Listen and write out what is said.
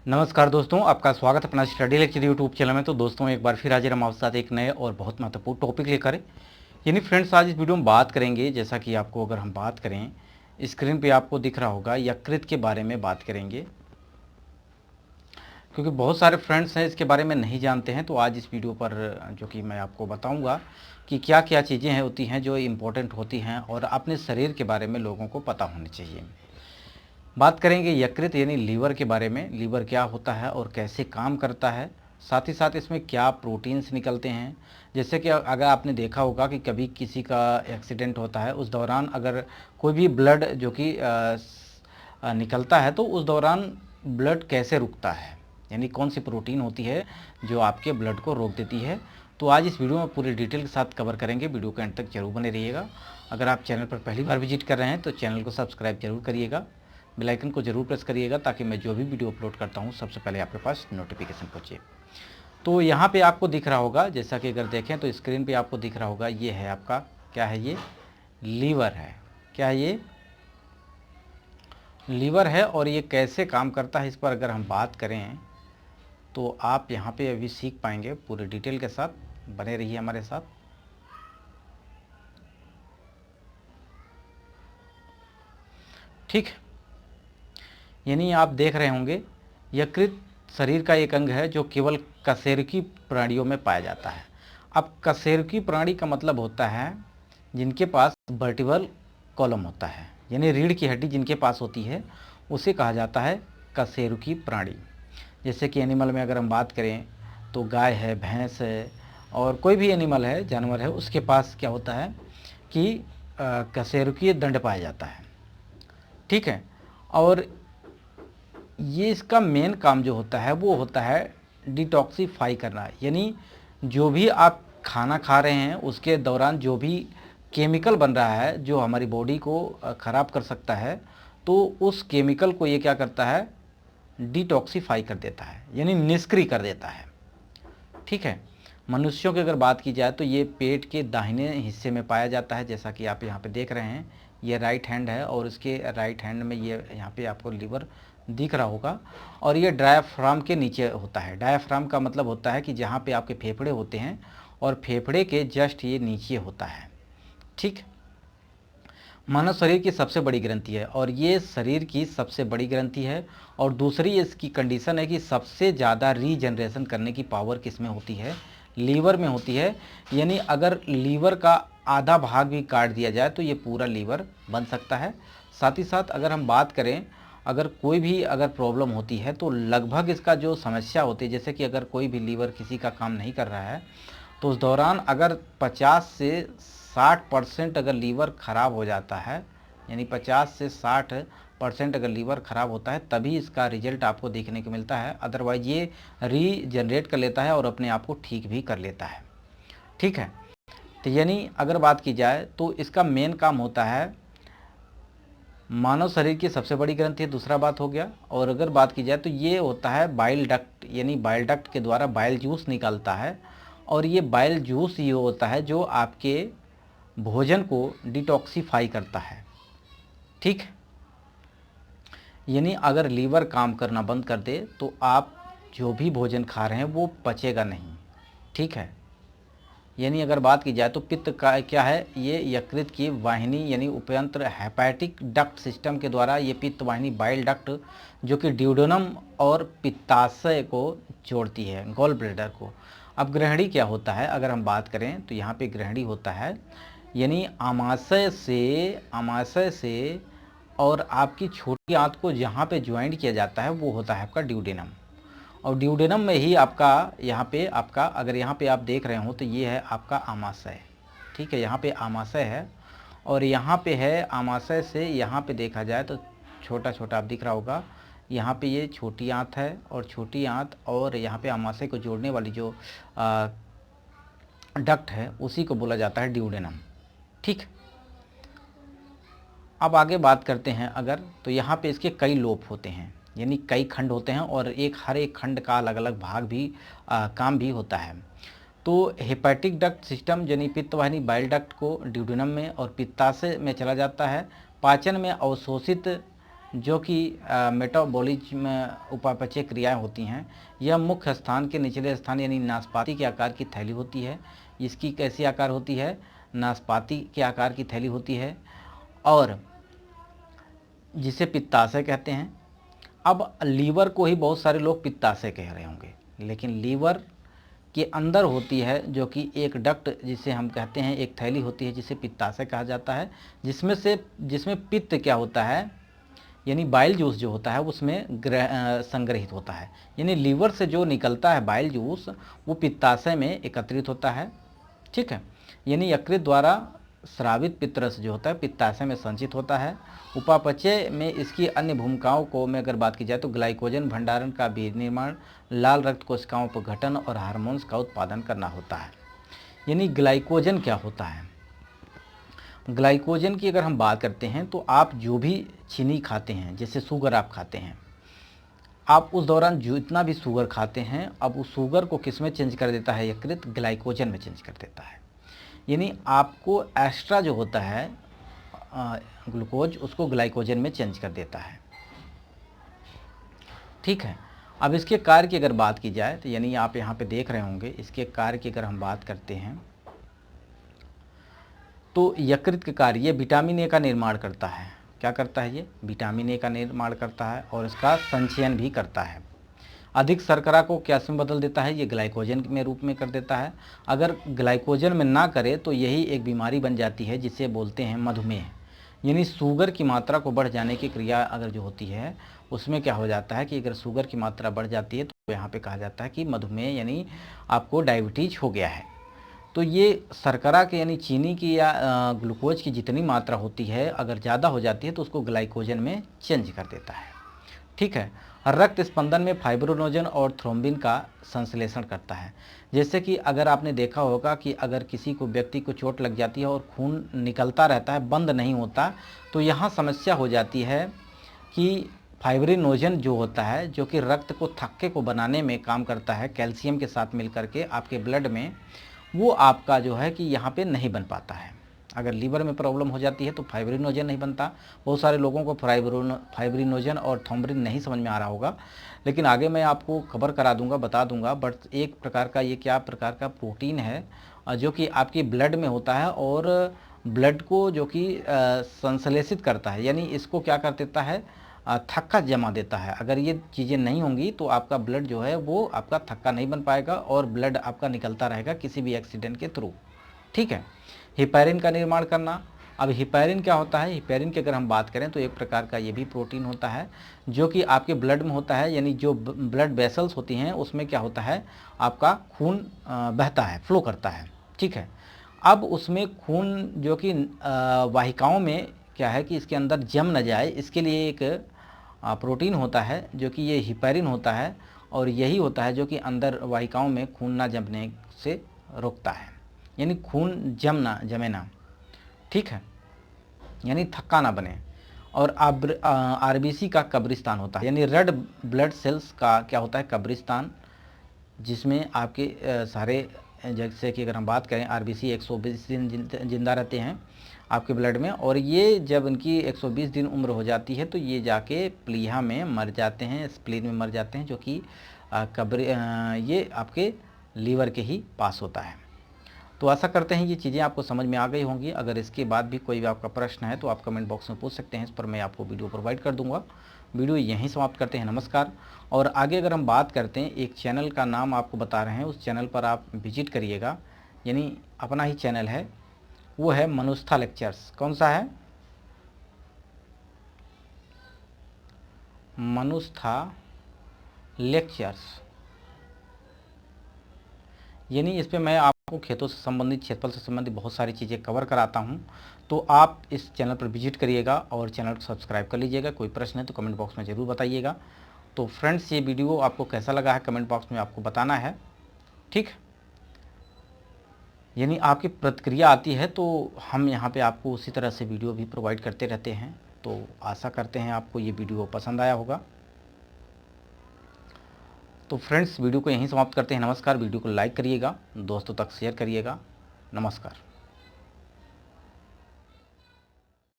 नमस्कार दोस्तों, आपका स्वागत है अपना स्टडी लेक्चर यूट्यूब चैनल में। तो दोस्तों एक बार फिर हाजिर हम आपके साथ एक नए और बहुत महत्वपूर्ण टॉपिक लेकर। यानी फ्रेंड्स, आज इस वीडियो में बात करेंगे, जैसा कि आपको अगर हम बात करें, स्क्रीन पे आपको दिख रहा होगा, यकृत के बारे में बात करेंगे, क्योंकि बहुत सारे फ्रेंड्स हैं इसके बारे में नहीं जानते हैं। तो आज इस वीडियो पर जो कि मैं आपको बताऊंगा कि क्या क्या चीज़ें हैं होती हैं जो इम्पोर्टेंट होती हैं और अपने शरीर के बारे में लोगों को पता होनी चाहिए। बात करेंगे यकृत यानी लीवर के बारे में, लीवर क्या होता है और कैसे काम करता है, साथ ही साथ इसमें क्या प्रोटीन्स निकलते हैं। जैसे कि अगर आपने देखा होगा कि कभी किसी का एक्सीडेंट होता है, उस दौरान अगर कोई भी ब्लड जो कि निकलता है, तो उस दौरान ब्लड कैसे रुकता है, यानी कौन सी प्रोटीन होती है जो आपके ब्लड को रोक देती है। तो आज इस वीडियो में पूरी डिटेल के साथ कवर करेंगे। वीडियो के अंत तक जरूर बने रहिएगा। अगर आप चैनल पर पहली बार विजिट कर रहे हैं तो चैनल को सब्सक्राइब जरूर करिएगा, बेल आइकन को जरूर प्रेस करिएगा, ताकि मैं जो भी वीडियो अपलोड करता हूं सबसे पहले आपके पास नोटिफिकेशन पहुंचे। तो यहाँ पे आपको दिख रहा होगा, जैसा कि अगर देखें तो स्क्रीन पे आपको दिख रहा होगा, ये है आपका, क्या है ये, लीवर है। क्या है ये, लीवर है। और ये कैसे काम करता है इस पर अगर हम बात करें तो आप यहाँ पे अभी सीख पाएंगे पूरे डिटेल के साथ। बने रहिए हमारे साथ। ठीक, यानी आप देख रहे होंगे, यकृत शरीर का एक अंग है जो केवल कशेरुकी प्राणियों में पाया जाता है। अब कशेरुकी प्राणी का मतलब होता है जिनके पास वर्टिबल कॉलम होता है, यानी रीढ़ की हड्डी जिनके पास होती है, उसे कहा जाता है कशेरुकी प्राणी। जैसे कि एनिमल में अगर हम बात करें तो गाय है, भैंस है, और कोई भी एनिमल है, जानवर है, उसके पास क्या होता है कि कशेरुकी दंड पाया जाता है। ठीक है। और ये इसका मेन काम जो होता है वो होता है डिटॉक्सिफाई करना, यानी जो भी आप खाना खा रहे हैं उसके दौरान जो भी केमिकल बन रहा है जो हमारी बॉडी को ख़राब कर सकता है, तो उस केमिकल को ये क्या करता है, डिटॉक्सिफाई कर देता है, यानी निष्क्रिय कर देता है। ठीक है। मनुष्यों की अगर बात की जाए तो ये पेट के दाहिने हिस्से में पाया जाता है, जैसा कि आप यहाँ पे देख रहे हैं, ये राइट हैंड है और इसके राइट हैंड में ये यहाँ पे आपको लीवर दिख रहा होगा। और ये डायाफ्राम के नीचे होता है। डायाफ्राम का मतलब होता है कि जहाँ पे आपके फेफड़े होते हैं, और फेफड़े के जस्ट ये नीचे होता है। ठीक, मानव शरीर की सबसे बड़ी ग्रंथि है, और ये शरीर की सबसे बड़ी ग्रंथि है। और दूसरी इसकी कंडीशन है कि सबसे ज़्यादा रीजनरेशन करने की पावर किस में होती है, लीवर में होती है। यानी अगर लीवर का आधा भाग भी काट दिया जाए तो ये पूरा लीवर बन सकता है। साथ ही साथ अगर हम बात करें, अगर कोई भी अगर प्रॉब्लम होती है तो लगभग इसका जो समस्या होती है, जैसे कि अगर कोई भी लीवर किसी का काम नहीं कर रहा है तो उस दौरान अगर 50 से 60% अगर लीवर ख़राब हो जाता है, यानी 50 से 60% अगर लीवर ख़राब होता है, तभी इसका रिजल्ट आपको देखने को मिलता है। अदरवाइज ये रीजनरेट कर लेता है और अपने आप को ठीक भी कर लेता है। ठीक है। तो यानी अगर बात की जाए तो इसका मेन काम होता है, मानव शरीर की सबसे बड़ी ग्रंथि है, दूसरा बात हो गया। और अगर बात की जाए तो ये होता है बाइल डक्ट, यानी बाइल डक्ट के द्वारा बाइल जूस निकलता है। और ये बाइल जूस ये होता है जो आपके भोजन को डिटॉक्सिफाई करता है। ठीक, यानी अगर लीवर काम करना बंद कर दे तो आप जो भी भोजन खा रहे हैं वो पचेगा नहीं। ठीक है। यानी अगर बात की जाए तो पित्त का क्या है, ये यकृत की वाहिनी यानी उपयंत्र हेपेटिक डक्ट सिस्टम के द्वारा ये पित्त वाहिनी बाइल डक्ट जो कि ड्यूडेनम और पित्ताशय को जोड़ती है, गॉल ब्लैडर को। अब ग्रहणी क्या होता है अगर हम बात करें तो यहाँ पे ग्रहणी होता है, यानी आमाशय से और आपकी छोटी आंत को जहाँ पे ज्वाइंट किया जाता है वो होता है आपका ड्यूडेनम। और ड्यूडेनम में ही आपका यहाँ पे आपका, अगर यहाँ पे आप देख रहे हो तो ये है आपका आमाशय। ठीक है, यहाँ पे आमाशय है और यहाँ पे है आमाशय से यहाँ पे देखा जाए तो छोटा छोटा आप दिख रहा होगा, यहाँ पे ये छोटी आंत है और छोटी आंत और यहाँ पे आमाशय को जोड़ने वाली जो डक्ट है उसी को बोला जाता है ड्यूडेनम। ठीक, अब आगे बात करते हैं अगर, तो यहाँ पे इसके कई लोब होते हैं, यानी कई खंड होते हैं और हर एक खंड का अलग अलग भाग भी काम भी होता है। तो हेपेटिक डक्ट सिस्टम यानी पित्तवाहिनी बाइल डक्ट को ड्यूडेनम में और पित्ताशय में चला जाता है। पाचन में अवशोषित जो कि मेटाबॉलिज्म उपापचय क्रियाएं होती हैं, यह मुख्य स्थान के निचले स्थान यानी नाशपाती के आकार की थैली होती है। इसकी कैसी आकार होती है? नाशपाती के आकार की थैली होती है, और जिसे पित्ताशय कहते हैं। अब लीवर को ही बहुत सारे लोग पित्ताशय कह रहे होंगे, लेकिन लीवर के अंदर होती है जो कि एक डक्ट जिसे हम कहते हैं, एक थैली होती है जिसे पित्ताशय कहा जाता है, जिसमें पित्त क्या होता है, यानी बाइल जूस जो होता है उसमें संग्रहित होता है। यानी लीवर से जो निकलता है बाइल जूस वो पित्ताशय में एकत्रित होता है। ठीक है, यानी यकृत द्वारा स्रावित पित्तरस जो होता है पित्ताशय में संचित होता है। उपापचय में इसकी अन्य भूमिकाओं को में अगर बात की जाए तो ग्लाइकोजन भंडारण का विनिर्माण, लाल रक्त कोशिकाओं पर गठन और हार्मोन्स का उत्पादन करना होता है। यानी ग्लाइकोजन क्या होता है? ग्लाइकोजन की अगर हम बात करते हैं तो आप जो भी चीनी खाते हैं, जैसे शुगर आप खाते हैं, आप उस दौरान जो इतना भी शुगर खाते हैं, अब उस शुगर को किस में चेंज कर देता है? यकृत ग्लाइकोजन में चेंज कर देता है। यानी आपको एक्स्ट्रा जो होता है ग्लूकोज, उसको ग्लाइकोजन में चेंज कर देता है। ठीक है, अब इसके कार्य की अगर बात की जाए तो यानी आप यहाँ पे देख रहे होंगे, इसके कार्य की अगर हम बात करते हैं तो यकृत के कार्य, ये विटामिन ए का निर्माण करता है। क्या करता है? ये विटामिन ए का निर्माण करता है और इसका संचयन भी करता है। अधिक शर्करा को क्या में बदल देता है? ये ग्लाइकोजन में रूप में कर देता है। अगर ग्लाइकोजन में ना करे तो यही एक बीमारी बन जाती है जिसे बोलते हैं मधुमेह। यानी शुगर की मात्रा को बढ़ जाने की क्रिया अगर जो होती है उसमें क्या हो जाता है कि अगर शुगर की मात्रा बढ़ जाती है तो यहाँ पे कहा जाता है कि मधुमेह, यानी आपको डायबिटीज हो गया है। तो ये शर्करा के यानी चीनी की या ग्लूकोज की जितनी मात्रा होती है अगर ज़्यादा हो जाती है तो उसको ग्लाइकोजन में चेंज कर देता है। ठीक है, रक्त स्पंदन में फाइब्रिनोजन और थ्रोम्बिन का संश्लेषण करता है। जैसे कि अगर आपने देखा होगा कि अगर किसी को व्यक्ति को चोट लग जाती है और खून निकलता रहता है, बंद नहीं होता, तो यहाँ समस्या हो जाती है कि फाइब्रिनोजन जो होता है, जो कि रक्त को थक्के को बनाने में काम करता है कैल्शियम के साथ मिलकर के आपके ब्लड में, वो आपका जो है कि यहाँ पे नहीं बन पाता है। अगर लीवर में प्रॉब्लम हो जाती है तो फाइब्रिनोजन नहीं बनता। बहुत सारे लोगों को फाइब्रिनोजन और थ्रोम्बिन नहीं समझ में आ रहा होगा, लेकिन आगे मैं आपको खबर करा दूंगा, बता दूंगा। बट एक प्रकार का ये क्या प्रकार का प्रोटीन है जो कि आपकी ब्लड में होता है और ब्लड को जो कि संश्लेषित करता है, यानी इसको क्या कर देता है? थक्का जमा देता है। अगर ये चीज़ें नहीं होंगी तो आपका ब्लड जो है वो आपका थक्का नहीं बन पाएगा और ब्लड आपका निकलता रहेगा किसी भी एक्सीडेंट के थ्रू। ठीक है, हिपैरिन का निर्माण करना। अब हिपैरिन क्या होता है? हिपैरिन की अगर हम बात करें तो एक प्रकार का ये भी प्रोटीन होता है जो कि आपके ब्लड में होता है, यानी जो ब्लड वेसल्स होती हैं उसमें क्या होता है? आपका खून बहता है, फ्लो करता है। ठीक है, अब उसमें खून जो कि वाहिकाओं में क्या है कि इसके अंदर जम न जाए, इसके लिए एक प्रोटीन होता है जो कि ये हिपैरिन होता है, और यही होता है जो कि अंदर वाहिकाओं में खून ना जमने से रोकता है, यानी खून जमे ना। ठीक है, यानी थक्का ना बने। और आरबीसी का कब्रिस्तान होता है, यानी रेड ब्लड सेल्स का क्या होता है? कब्रिस्तान, जिसमें आपके सारे, जैसे कि अगर हम बात करें आरबीसी 120 दिन जिंदा रहते हैं आपके ब्लड में, और ये जब इनकी 120 दिन उम्र हो जाती है तो ये जाके प्लीहा में मर जाते हैं, स्प्लीन में मर जाते हैं, जो कि ये आपके लीवर के ही पास होता है। तो आशा करते हैं ये चीज़ें आपको समझ में आ गई होंगी। अगर इसके बाद भी कोई भी आपका प्रश्न है तो आप कमेंट बॉक्स में पूछ सकते हैं, इस पर मैं आपको वीडियो प्रोवाइड कर दूंगा। वीडियो यहीं समाप्त करते हैं, नमस्कार। और आगे अगर हम बात करते हैं, एक चैनल का नाम आपको बता रहे हैं, उस चैनल पर आप विजिट करिएगा, यानी अपना ही चैनल है, वो है मनुस्था लेक्चर्स। कौन सा है? मनुस्था लेक्चर्स। यानी इस पे मैं आपको खेतों से संबंधित, क्षेत्रफल से संबंधित बहुत सारी चीज़ें कवर कराता हूँ। तो आप इस चैनल पर विजिट करिएगा और चैनल को सब्सक्राइब कर लीजिएगा। कोई प्रश्न है तो कमेंट बॉक्स में ज़रूर बताइएगा। तो फ्रेंड्स, ये वीडियो आपको कैसा लगा है कमेंट बॉक्स में आपको बताना है। ठीक, यानी आपकी प्रतिक्रिया आती है तो हम यहाँ पे आपको उसी तरह से वीडियो भी प्रोवाइड करते रहते हैं। तो आशा करते हैं आपको ये वीडियो पसंद आया होगा। तो फ्रेंड्स, वीडियो को यहीं समाप्त करते हैं, नमस्कार। वीडियो को लाइक करिएगा, दोस्तों तक शेयर करिएगा, नमस्कार।